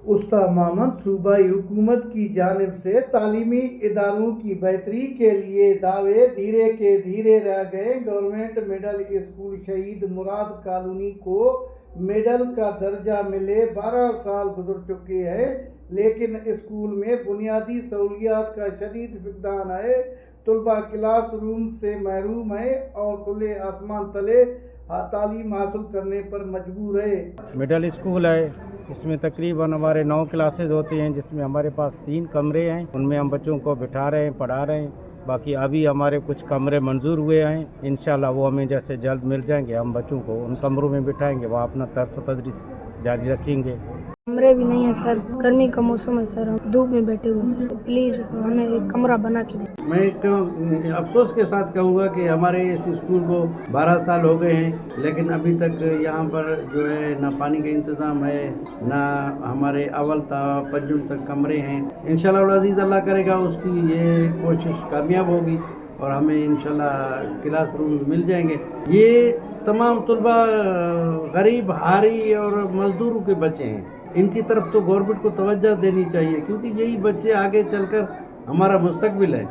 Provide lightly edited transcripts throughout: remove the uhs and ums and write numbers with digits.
उस्ता मोहम्मद सूबाई हुकूमत की जानिब से तालीमी इदारों की बेहतरी के लिए दावे धीरे के धीरे रह गए। गवर्नमेंट मिडल स्कूल शहीद मुराद कॉलोनी को मिडल का दर्जा मिले 12 साल गुजर चुके हैं, लेकिन स्कूल में बुनियादी सहूलियात का शदीद फुकदान है। तलबा क्लास रूम से महरूम है और खुले आसमान तले तालीम हासिल करने पर मजबूर है। मिडल स्कूल है, इसमें तकरीबन हमारे 9 क्लासेज होती हैं, जिसमें हमारे पास 3 कमरे हैं। उनमें हम बच्चों को बिठा रहे हैं, पढ़ा रहे हैं। बाकी अभी हमारे कुछ कमरे मंजूर हुए हैं, इंशाल्लाह वो हमें जैसे जल्द मिल जाएंगे हम बच्चों को उन कमरों में बिठाएंगे, वहाँ अपना दर्स तदरीस जारी रखेंगे। कमरे भी नहीं है सर, गर्मी का मौसम है सर, हम धूप में बैठे हुए हैं सर, प्लीज़ हमें एक कमरा बना के दें। मैं अफसोस के साथ कहूँगा कि हमारे इस स्कूल को 12 साल हो गए हैं, लेकिन अभी तक यहाँ पर जो है ना पानी का इंतज़ाम है, ना हमारे अव्वल था पंजुम तक कमरे हैं। इंशाल्लाह अज़ीज़ अल्लाह करेगा उसकी ये कोशिश कामयाब होगी और हमें इंशाल्लाह क्लास रूम मिल जाएंगे। ये तमाम तलबा गरीब, हारी और मजदूरों के बच्चे हैं, इनकी तरफ तो गवर्नमेंट को तवज्जो देनी चाहिए, क्योंकि यही बच्चे आगे चलकर हमारा मुस्तकबिल है।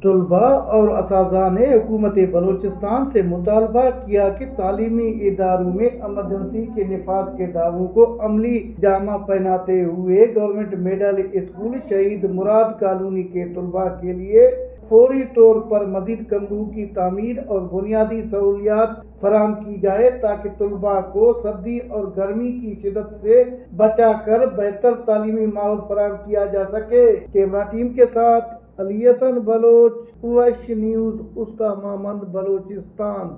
तलबा और असातिज़ा ने हुकूमत बलूचिस्तान से मुतालबा किया कि तालीमी इदारों में एमरजेंसी के निफाज के दावों को अमली जामा पहनाते हुए गवर्नमेंट मिडल स्कूल शहीद मुराद कॉलोनी के तलबा के लिए फौरी तौर पर मजीद कमरों की तामीर और बुनियादी सहूलियात फराहम की जाए, ताकि तलबा को सर्दी और गर्मी की शिद्दत से बचा कर बेहतर तालीमी माहौल फराहम किया जा सके। कैमरा टीम के साथ अली हसन बलोच, वश न्यूज़, उस्ता मोहम्मद, बलोचिस्तान।